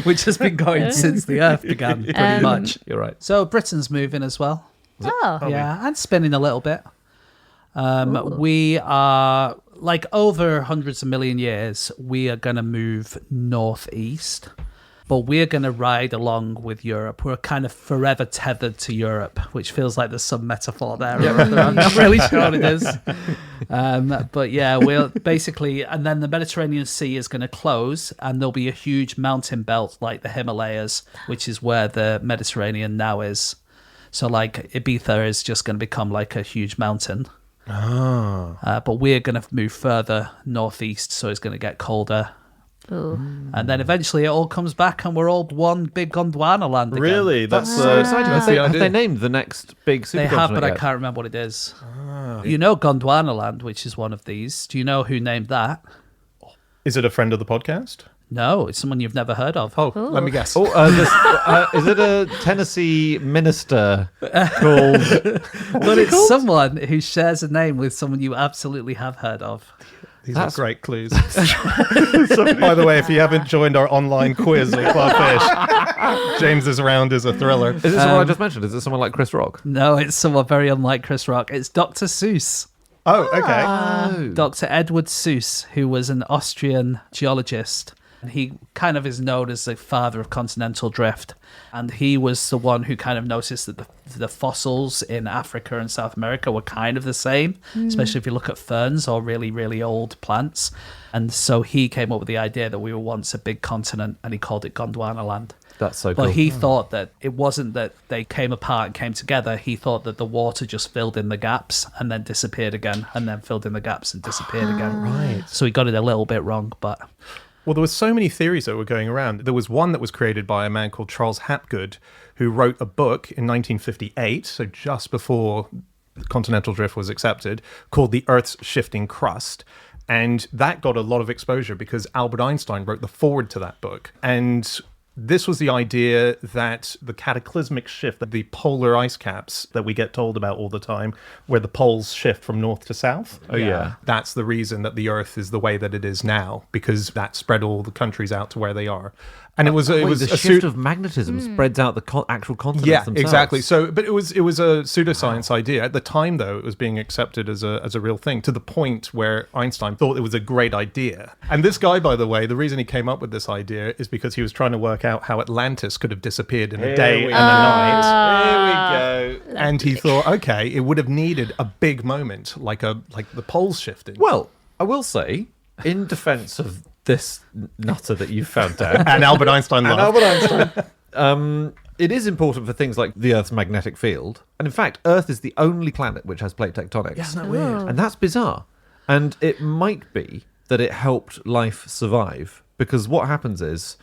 which has been going since the Earth began, pretty much. you're right. So Britain's moving as well. Oh, Yeah, and spinning a little bit. We are, like, over hundreds of million years, we are going to move northeast. But we're going to ride along with Europe. We're kind of forever tethered to Europe, which feels like there's some metaphor there. I'm not really sure what it is. But yeah, we'll basically, and then the Mediterranean Sea is going to close, and there'll be a huge mountain belt like the Himalayas, which is where the Mediterranean now is. So like Ibiza is just going to become like a huge mountain. But we're going to move further northeast, so it's going to get colder. ooh. And then eventually it all comes back and we're all one big Gondwana land again. Really? That's So exciting. That's Have the they idea. named the next big They supercontinent have, but I yet? can't remember what it is. You know Gondwana land, which is one of these. Do you know who named that? Is it a friend of the podcast? No, it's someone you've never heard of. Oh, let me guess. Oh, is it a Tennessee minister called? But it's someone who shares a name with someone you absolutely have heard of. These are great clues. So, by the way, if you haven't joined our online quiz on Clubfish, James's round is a thriller. Is it someone I just mentioned? Is it someone like Chris Rock? No, it's someone very unlike Chris Rock. It's Dr. Seuss. Oh, okay. Dr. Edward Seuss, who was an Austrian geologist. He kind of is known as the father of continental drift. And he was the one who kind of noticed that the fossils in Africa and South America were kind of the same, especially if you look at ferns or really, really old plants. And so he came up with the idea that we were once a big continent, and he called it Gondwana land. That's so cool. But he thought that it wasn't that they came apart and came together. He thought that the water just filled in the gaps and then disappeared again, and then filled in the gaps and disappeared again. Right. So he got it a little bit wrong, but Well, there were so many theories that were going around. There was one that was created by a man called Charles Hapgood, who wrote a book in 1958, so just before continental drift was accepted, called The Earth's Shifting Crust. And that got a lot of exposure because Albert Einstein wrote the foreword to that book. And this was the idea that the cataclysmic shift, that the polar ice caps that we get told about all the time, where the poles shift from north to south. Oh, yeah. That's the reason that the Earth is the way that it is now, because that spread all the countries out to where they are. And it was Wait, a the shift of magnetism spreads out the actual continents yeah, themselves. exactly. So, but it was a pseudoscience idea at the time. Though it was being accepted as a real thing, to the point where Einstein thought it was a great idea. And this guy, by the way, the reason he came up with this idea is because he was trying to work out how Atlantis could have disappeared in a day and a night. Here we go. And he thought, okay, it would have needed a big moment, like the poles shifting. Well, I will say, in defense of this nutter that you found out, And Albert Einstein and laughed. Albert Einstein, it is important for things like the Earth's magnetic field. And in fact, Earth is the only planet which has plate tectonics. Isn't that weird? And that's bizarre. And it might be that it helped life survive, because what happens is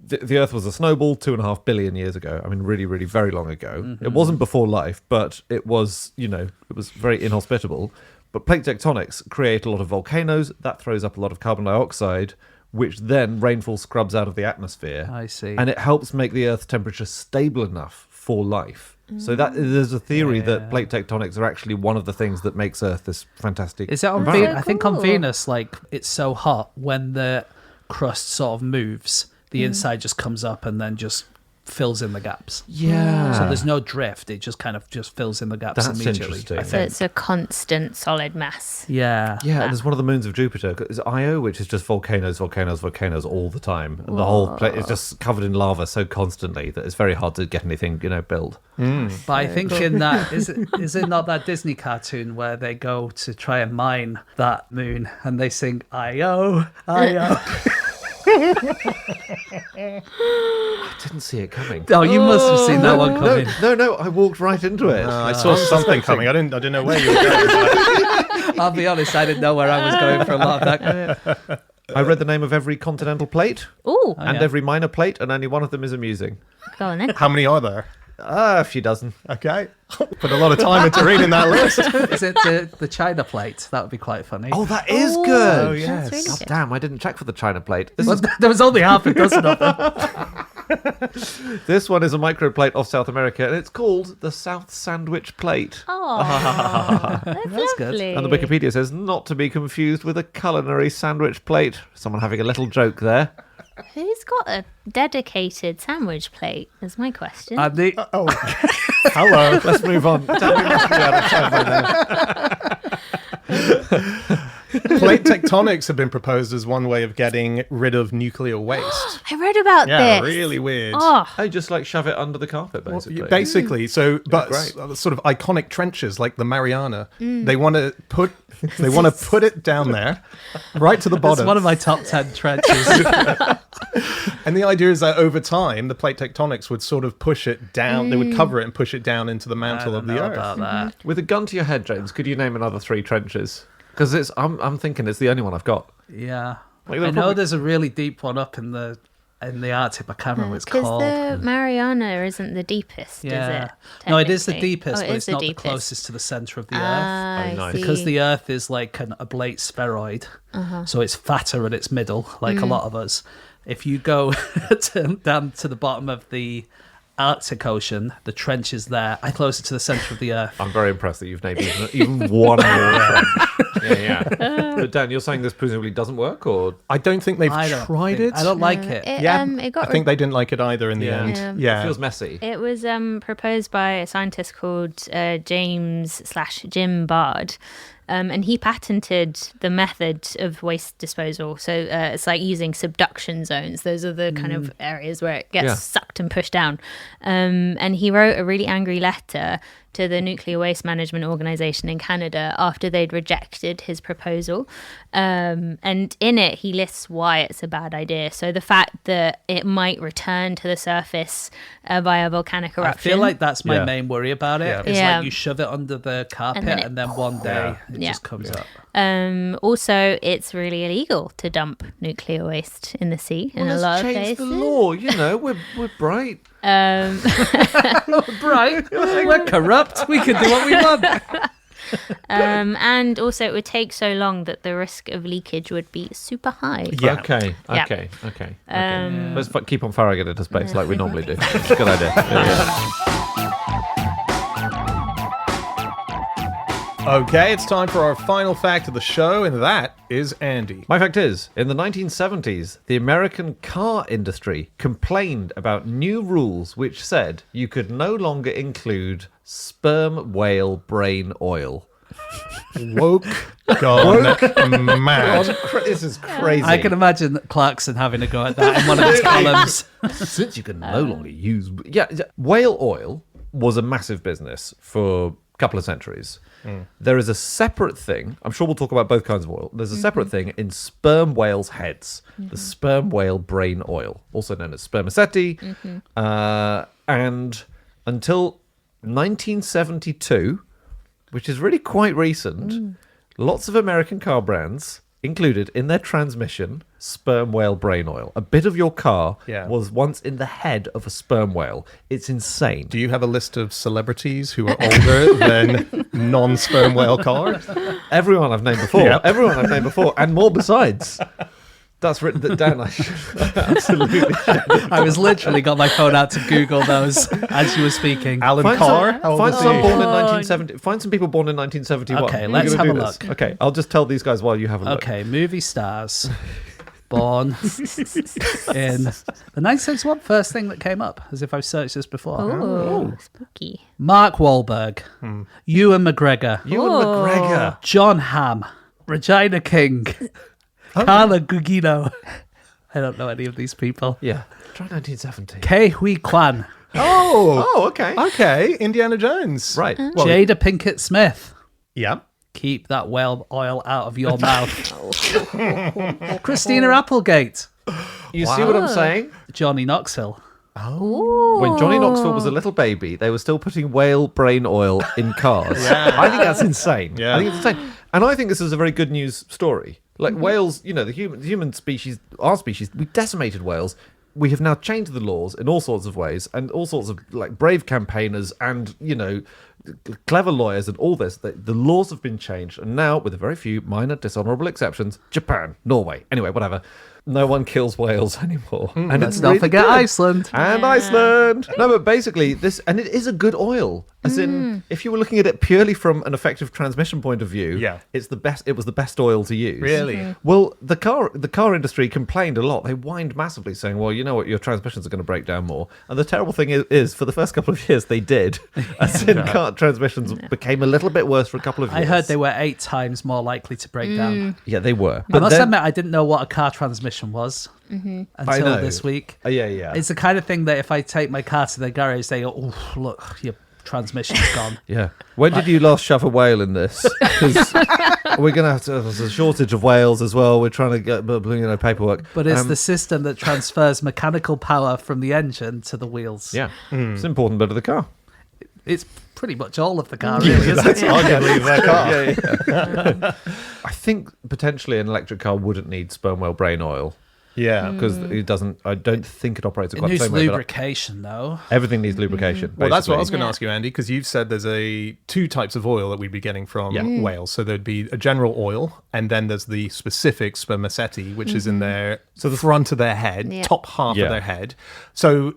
the Earth was a snowball 2.5 billion years ago. I mean, really, really very long ago. Mm-hmm. It wasn't before life, but it was, it was very inhospitable. But plate tectonics create a lot of volcanoes. That throws up a lot of carbon dioxide, which then rainfall scrubs out of the atmosphere. I see. And it helps make the Earth's temperature stable enough for life. So that there's a theory that plate tectonics are actually one of the things that makes Earth this fantastic. Is that on environment. Venus? I think on cool. Venus, like, it's so hot when the crust sort of moves, the inside just comes up and then just fills in the gaps. Yeah. So there's no drift. It just kind of just fills in the gaps That's immediately. interesting. I So think. it's a constant solid mass. Yeah. Yeah, there's one of the moons of Jupiter. It's Io, which is just volcanoes all the time. And the whole place is just covered in lava so constantly that it's very hard to get anything, built. But I think in that is it not that Disney cartoon where they go to try and mine that moon and they sing "I-O, I-O." I didn't see it coming. Oh, you must have seen that one coming. No, I walked right into it. I saw something coming. I didn't know where you were going. I'll be honest, I didn't know where I was going for a lot of that. I read the name of every continental plate Ooh, and yeah. every minor plate, and only one of them is amusing. go on then. How many are there? A few dozen. Okay. Put a lot of time into reading that list. Is it the China plate? That would be quite funny. Oh, that is Ooh, good. Oh, yes. That's really God good. damn, I didn't check for the China plate. This, Well, is, there was only half a dozen of them. this one is a microplate off South America, and it's called the South Sandwich Plate. Oh, that's good. lovely. And the Wikipedia says not to be confused with a culinary sandwich plate. Someone having a little joke there. Who's got a dedicated sandwich plate? Is my question. And the, Oh, hello. Let's move on. Damn, we must be out of time by now. Plate tectonics have been proposed as one way of getting rid of nuclear waste. I read about Yeah, this. really weird. Oh, Hey, just like shove it under the carpet, basically. Basically, so but Great. sort of iconic trenches like the Mariana, they want to put it down there, right to the it's bottom. one of my top 10 trenches. And the idea is that over time, the plate tectonics would sort of push it down. They would cover it and push it down into the I mantle don't of the know earth. about that. With a gun to your head, James, could you name another 3 trenches? Because I'm thinking it's the only one I've got. Yeah. Like, I they're know probably- there's a really deep one up in the Arctic. I can't remember what it's because called. the Mariana isn't the deepest, is Yeah. it? No, it is the technically? deepest, Oh, it but is it's the not deepest. the closest to the center of the Earth. I nice. see. Because the Earth is like an oblate spheroid, so it's fatter at its middle, like a lot of us. If you go down to the bottom of the Arctic Ocean, the trench is there, closer to the center of the Earth. I'm very impressed that you've named even one more trench. Yeah. But Dan, you're saying this presumably doesn't work, or I don't think they've I don't tried think- it. I don't like it. Yeah, It got I think they didn't like it either in the Yeah. end. Yeah. it feels messy? It was proposed by a scientist called James/Jim Bard. And he patented the method of waste disposal. So it's like using subduction zones. Those are the kind of areas where it gets Yeah. sucked and pushed down. And he wrote a really angry letter to the Nuclear Waste Management Organization in Canada after they'd rejected his proposal. And in it, he lists why it's a bad idea. So the fact that it might return to the surface via volcanic I eruption. feel like that's my Yeah. main worry about it. Yeah. It's Yeah. like you shove it under the carpet And then and then one day it Yeah. just comes up. Also, it's really illegal to dump nuclear waste in the sea in a Let's lot of change places. the law. We're bright. Right? We're corrupt. We can do what we want. And also, it would take so long that the risk of leakage would be super high. Yeah. Okay. Yeah. Let's keep on firing it into space like we normally do. It's a good idea. Yeah. Okay, it's time for our final fact of the show, and that is Andy. My fact is, in the 1970s, the American car industry complained about new rules which said you could no longer include sperm whale brain oil. Woke, gone, mad. This is crazy. I can imagine Clarkson having a go at that in one of his columns. Since you can no longer use... whale oil was a massive business for a couple of centuries. There is a separate thing, I'm sure we'll talk about both kinds of oil. There's a separate thing in sperm whales' heads, the sperm whale brain oil, also known as spermaceti. And until 1972, which is really quite recent, lots of American car brands included in their transmission sperm whale brain oil. A bit of your car was once in the head of a sperm whale. It's insane. Do you have a list of celebrities who are older than non-sperm whale cars? Everyone I've named before. Yep. Everyone I've named before, and more besides. That's written that down. I should absolutely should. I was literally got my phone out to Google those as you were speaking. Alan Find Carr? some, How old find is some he? born in 1970. Find some people born in 1971. Okay, We're let's gonna have do a this. look. Okay, I'll just tell these guys while you have a look. Okay, movie stars. born in the 1971. First thing that came up, as if I've searched this before. Oh, spooky. Mark Wahlberg, Ewan McGregor, Ewan McGregor. John Hamm, Regina King, Carla Gugino. I don't know any of these people. Yeah. Try 1970. Ke Huy Quan, Oh, okay. okay. Indiana Jones. Right. Well, Jada Pinkett Smith. yeah. Keep that whale oil out of your mouth. Christina Applegate, You see what I'm saying? Johnny Knoxville. When Johnny Knoxville was a little baby, they were still putting whale brain oil in cars. I think that's insane. Yeah. I think it's insane. And I think this is a very good news story. Like whales, you know, the human species, our species, we decimated whales. We have now changed the laws in all sorts of ways, and all sorts of like brave campaigners and, you know, clever lawyers and all this. The laws have been changed, and now, with a very few minor dishonorable exceptions, Japan, Norway, anyway, whatever, no one kills whales anymore. And Let's not forget good. Iceland. And Iceland. No, but basically this, and it is a good oil. As in, if you were looking at it purely from an effective transmission point of view, Yeah. it's the best. It was the best oil to use. Really? Well, the car industry complained a lot. They whined massively, saying, "Well, you know what, your transmissions are going to break down more." And the terrible thing is for the first couple of years, they did. As in, car transmissions became a little bit worse for a couple of years. I heard they were 8 times more likely to break down. Yeah, they were. I must then- admit, I didn't know what a car transmission was until know. this week. Yeah. It's the kind of thing that if I take my car to the garage, they go, "Oh, look, your transmission's gone." Yeah. When did you last shove a whale in this? 'Cause we're going to have to. There's a shortage of whales as well. We're trying to get paperwork. But it's the system that transfers mechanical power from the engine to the wheels. Yeah. It's an important bit of the car. It's pretty much all of the car, really, isn't it? Arguably their car. I think potentially an electric car wouldn't need sperm whale brain oil Yeah. because it doesn't. I don't think it operates It quite the needs same way. But lubrication, though. everything needs lubrication. Well, that's what I was basically. going to ask you, Andy, because you've said there's 2 types of oil that we'd be getting from whales. So there'd be a general oil, and then there's the specific spermaceti, which is in their the front of their head, Yeah. top half Yeah. of their head. So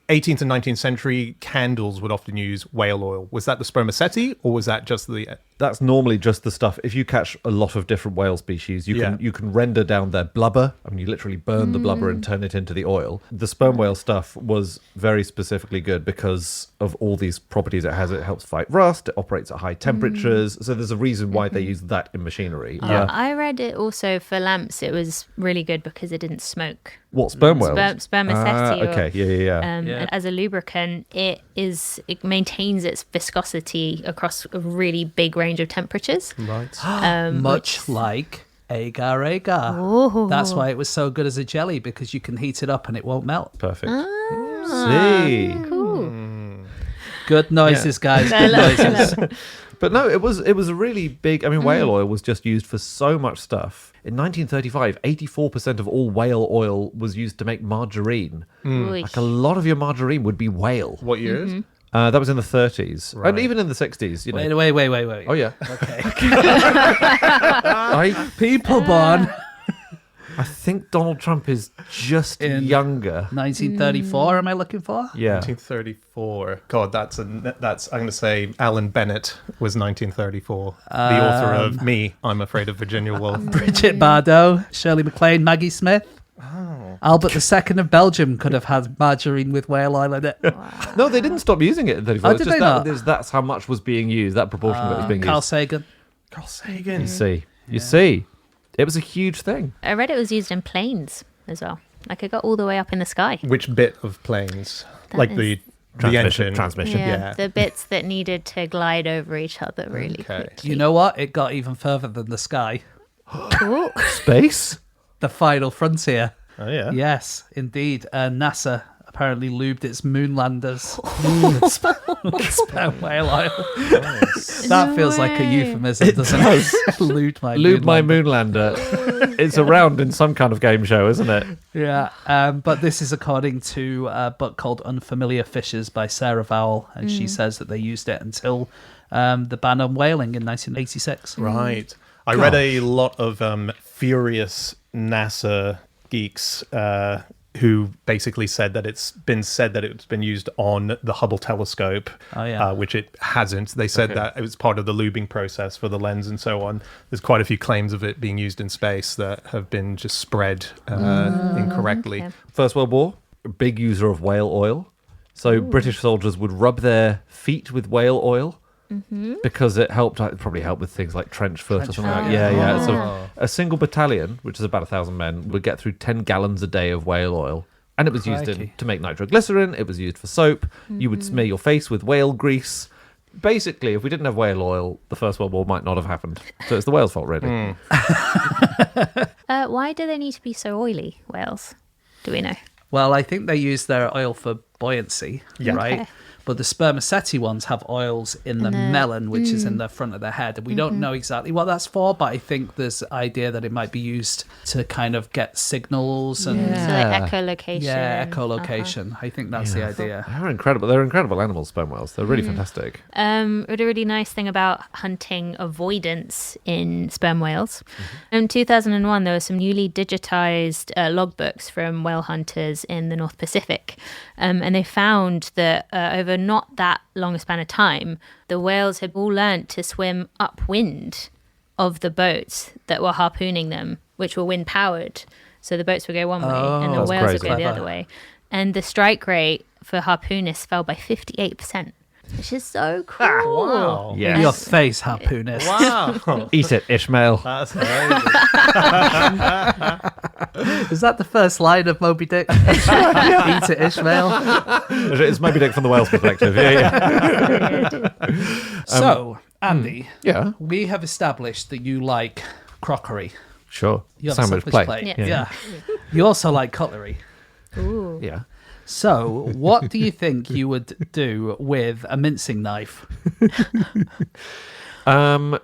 18th and 19th century candles would often use whale oil. Was that the spermaceti, or was that just the... That's normally just the stuff. If you catch a lot of different whale species, you can render down their blubber. I mean, you literally burn the blubber and turn it into the oil. The sperm whale stuff was very specifically good because of all these properties it has. It helps fight rust. It operates at high temperatures. So there's a reason why they use that in machinery. I read it also for lamps. It was really good because it didn't smoke. What, sperm whales? Spermaceti. Okay, yeah. And as a lubricant, it maintains its viscosity across a really big range of temperatures. Right. Much like agar agar. Oh. That's why it was so good as a jelly, because you can heat it up and it won't melt. Perfect. Ah, See. cool. Good noises, guys. I Good love noises. it. But no, it was a really big. I mean, whale oil was just used for so much stuff. In 1935, 84% of all whale oil was used to make margarine. Like a lot of your margarine would be whale. What years? That was in the 30s, Right. and even in the 60s. You know. Wait. Oh yeah. Okay. People born I think Donald Trump is just In- younger. 1934, am I looking for? Yeah. 1934. God, that's I'm going to say Alan Bennett was 1934. The author of Me, I'm Afraid of Virginia Woolf. Bridget Bardot, Shirley MacLaine, Maggie Smith. Albert II of Belgium could have had margarine with whale oil in it. No, they didn't stop using it in 34. Oh, It's did just they not? that's how much was being used. That proportion of it was being Carl used. Sagan. Carl Sagan. You see, it was a huge thing. I read it was used in planes as well. Like it got all the way up in the sky. Which bit of planes? That Like is- the engine. Transmission. Yeah. The bits that needed to glide over each other really Okay. quickly. You know what? It got even further than the sky. Cool. Space. The final frontier. Oh, yeah. Yes, indeed. NASA apparently lubed its moon landers with sperm whale oil. That feels like a euphemism, doesn't it? Lubed my Lube my moon Moonlander. It's around in some kind of game show, isn't it? lander. Yeah, but this is according to a book called Unfamiliar Fishes by Sarah Vowell, and she says that they used it until the ban on whaling in 1986. Right. I read a lot of furious NASA geeks who basically said that it's been used on the Hubble telescope, which it hasn't. They said that it was part of the lubing process for the lens and so on. There's quite a few claims of it being used in space that have been just spread incorrectly. Okay. First World War, a big user of whale oil. So British soldiers would rub their feet with whale oil because it probably helped with things like trench foot or something like that. Yeah. So a single battalion, which is about 1,000 men, would get through 10 gallons a day of whale oil. And it was used to make nitroglycerin. It was used for soap. You would smear your face with whale grease. Basically, if we didn't have whale oil, the First World War might not have happened. So it's the whale's fault, really. Why do they need to be so oily, whales? Do we know? Well, I think they use their oil for buoyancy, right? Okay. But the spermaceti ones have oils in the melon, which is in the front of the head. And we don't know exactly what that's for, but I think there's an idea that it might be used to kind of get signals and... So like echolocation. Yeah, echolocation. I think that's the idea. They're incredible. They're incredible animals, sperm whales. They're really fantastic. A really nice thing about hunting avoidance in sperm whales. In 2001, there were some newly digitized logbooks from whale hunters in the North Pacific. And they found that over not that long a span of time, the whales had all learnt to swim upwind of the boats that were harpooning them, which were wind powered. So the boats would go one way and the that's whales would crazy. go the other way. And the strike rate for harpoonists fell by 58%, which is so cool. Wow. Yeah. In your face, harpoonist. Wow. Eat it, Ishmael. That's amazing. Is that the first line of Moby Dick? Eat it, Ishmael. It's Moby Dick from the whale's perspective. Yeah. So, Andy, Yeah. we have established that you like crockery. Sure. You have a Sandwich plate. Yeah. You also like cutlery. Ooh. Yeah. So, what do you think you would do with a mincing knife?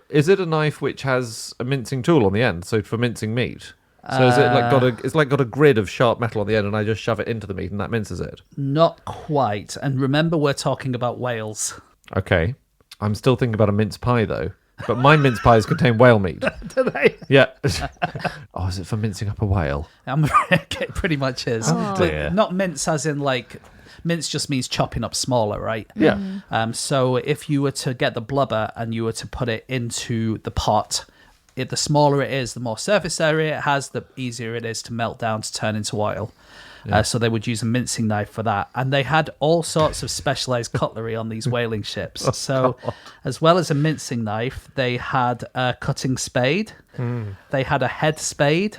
Is it a knife which has a mincing tool on the end, so for mincing meat? So is it like got a grid of sharp metal on the end, and I just shove it into the meat, and that minces it? Not quite. And remember, we're talking about whales. Okay. I'm still thinking about a mince pie though, but my mince pies contain whale meat. Do they? Yeah. Oh, is it for mincing up a whale? It pretty much is. Oh, dear. But not mince as in like... Mince just means chopping up smaller, right? Yeah. So if you were to get the blubber and you were to put it into the pot, the smaller it is, the more surface area it has, the easier it is to melt down to turn into oil. So they would use a mincing knife for that. And they had all sorts of specialized cutlery on these whaling ships. So as well as a mincing knife, they had a cutting spade. They had a head spade.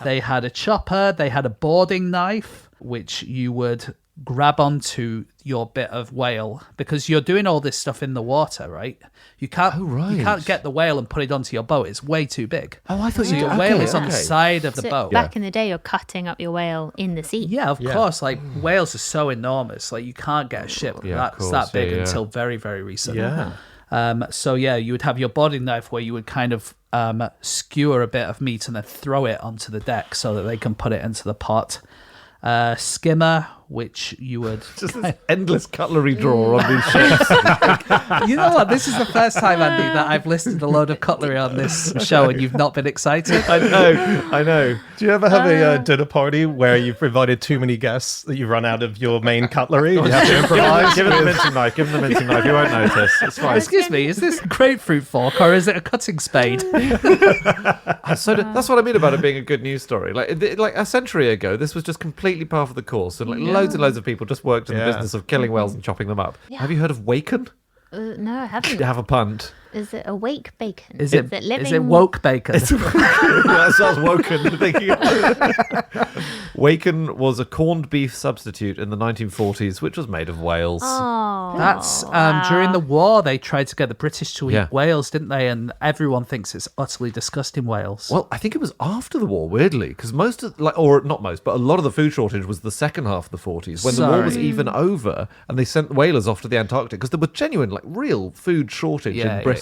They had a chopper. They had a boarding knife, which you would grab onto your bit of whale, because you're doing all this stuff in the water, right? You can't you can't get the whale and put it onto your boat. It's way too big. Oh, I thought So your whale is on the side of the So boat. back in the day, you're cutting up your whale in the sea. Yeah, of course. Like whales are so enormous. Like you can't get a ship that's that big until very, very recent. Yeah. So you would have your boarding knife where you would kind of skewer a bit of meat and then throw it onto the deck so that they can put it into the pot. Skimmer, which you would... Just this endless cutlery drawer on these ships. You know what? This is the first time, Andy, that I've listed a load of cutlery on this show and you've not been excited. I know. Do you ever have a dinner party where you've invited too many guests that you run out of your main cutlery? You have to improvise. Give him the mincing knife. Give him the mincing knife. You won't notice. It's fine. Excuse me, is this a grapefruit fork or is it a cutting spade? So that's what I mean about it being a good news story. Like a century ago, this was just completely part of the course, and loads and loads of people just worked in the business of killing whales and chopping them up. Yeah. Have you heard of Waken? No, I haven't. Have a punt. Is it awake bacon? Is it living? Is it woke bacon? That sounds woken. Waken was a corned beef substitute in the 1940s, which was made of whales. Oh, That's during the war they tried to get the British to eat Yeah. whales, didn't they? And everyone thinks it's utterly disgusting whales. Well, I think it was after the war, weirdly, because most of, or not most, but a lot of the food shortage was the second half of the 40s, when the war was Sorry. even over, and they sent whalers off to the Antarctic, because there was genuine, real food shortage in Britain.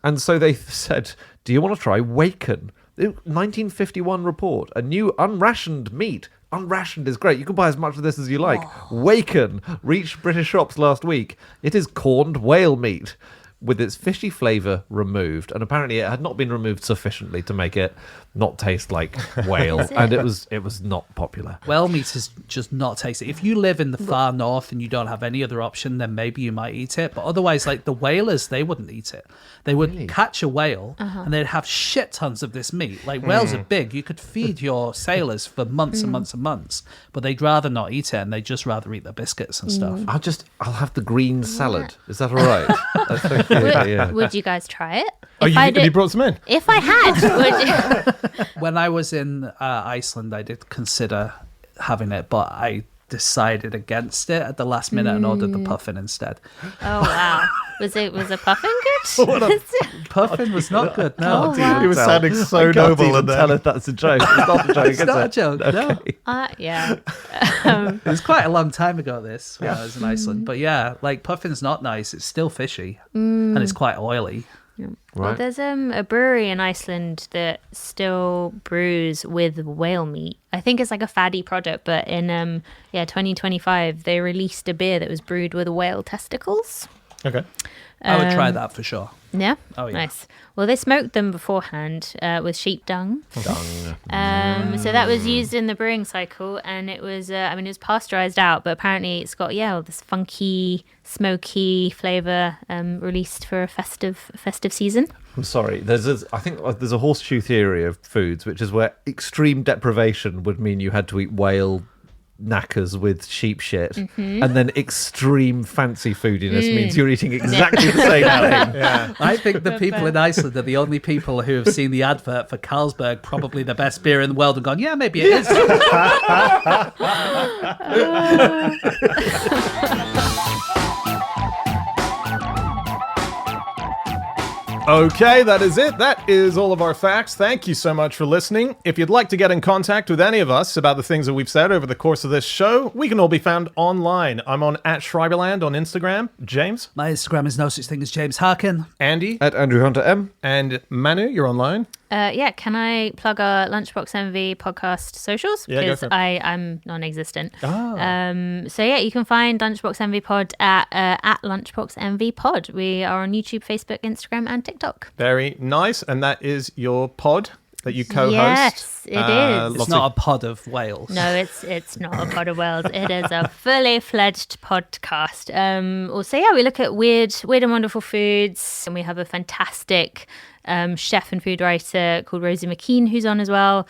And so they said, do you want to try Waken? 1951 report, a new unrationed meat. Unrationed is great. You can buy as much of this as you like. Waken reached British shops last week. It is corned whale meat with its fishy flavour removed, and apparently it had not been removed sufficiently to make it not taste like whale, and it was not popular. Whale meat is just not tasty. If you live in the far north and you don't have any other option, then maybe you might eat it. But otherwise, like the whalers, they wouldn't eat it. They would catch a whale and they'd have shit tons of this meat. Like whales are big. You could feed your sailors for months and months and months, but they'd rather not eat it and they'd just rather eat their biscuits and stuff. I'll have the green salad. Is that all right? Would you guys try it? You brought some in? If I had, would you? When I was in Iceland, I did consider having it, but I decided against it at the last minute and ordered the puffin instead. Oh wow! Was a puffin good? Puffin was not good. No, wow. He was sounding so noble. And tell if that's a joke. It's not a joke. it's not a joke. No. Yeah. It was quite a long time ago. This when I was in Iceland, but yeah, like puffin's not nice. It's still fishy and it's quite oily. Well, Right. there's a brewery in Iceland that still brews with whale meat. I think it's like a faddy product, but in 2025 they released a beer that was brewed with whale testicles. Okay. I would try that for sure. Yeah. Oh, yeah. Nice. Well, they smoked them beforehand with sheep dung. So that was used in the brewing cycle, and it was, it was pasteurized out, but apparently it's got this funky, smoky flavor released for a festive season. I'm sorry. I think there's a horseshoe theory of foods, which is where extreme deprivation would mean you had to eat whale knackers with sheep shit, and then extreme fancy foodiness means you're eating exactly the same thing. Yeah. I think the people in Iceland are the only people who have seen the advert for Carlsberg, probably the best beer in the world, and gone, yeah, maybe it is. Okay, that is it. That is all of our facts. Thank you so much for listening. If you'd like to get in contact with any of us about the things that we've said over the course of this show, we can all be found online. I'm on @Schreiberland on Instagram. James? My Instagram is no such thing as James Harkin. Andy? At Andrew Hunter M. And Manu, you're online? Can I plug our Lunchbox MV podcast socials? Yeah, go Because for it. I'm non-existent. You can find Lunchbox MV Pod at Lunchbox MV Pod. We are on YouTube, Facebook, Instagram, and TikTok. Very nice. And that is your pod that you co-host? Yes, it is. It's not a pod of whales. No, it's not a pod of whales. It is a fully fledged podcast. We look at weird and wonderful foods, and we have a fantastic chef and food writer called Rosie McKean who's on as well.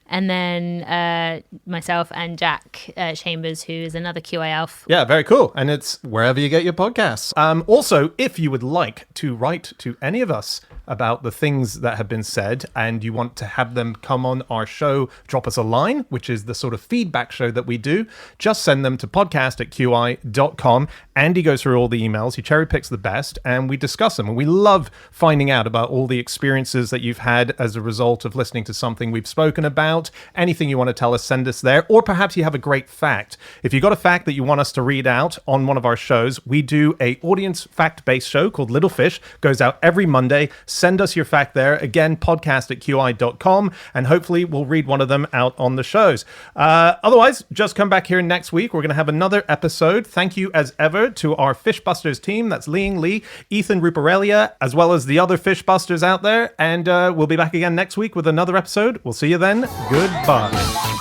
And then myself and Jack Chambers, who is another QI elf. Yeah, very cool. And it's wherever you get your podcasts. Also, if you would like to write to any of us about the things that have been said and you want to have them come on our show, drop us a line, which is the sort of feedback show that we do. Just send them to podcast@qi.com. Andy goes through all the emails. He cherry picks the best and we discuss them. And we love finding out about all the experiences that you've had as a result of listening to something we've spoken about. Anything you want to tell us, send us there. Or perhaps you have a great fact. If you've got a fact that you want us to read out on one of our shows, we do a audience fact-based show called Little Fish. Goes out every Monday. Send us your fact there. Again, podcast@qi.com. And hopefully we'll read one of them out on the shows. Otherwise, just come back here next week. We're going to have another episode. Thank you as ever to our Fishbusters team. That's Ling Lee, Ethan Ruparelia, as well as the other Fishbusters out there. And we'll be back again next week with another episode. We'll see you then. Goodbye.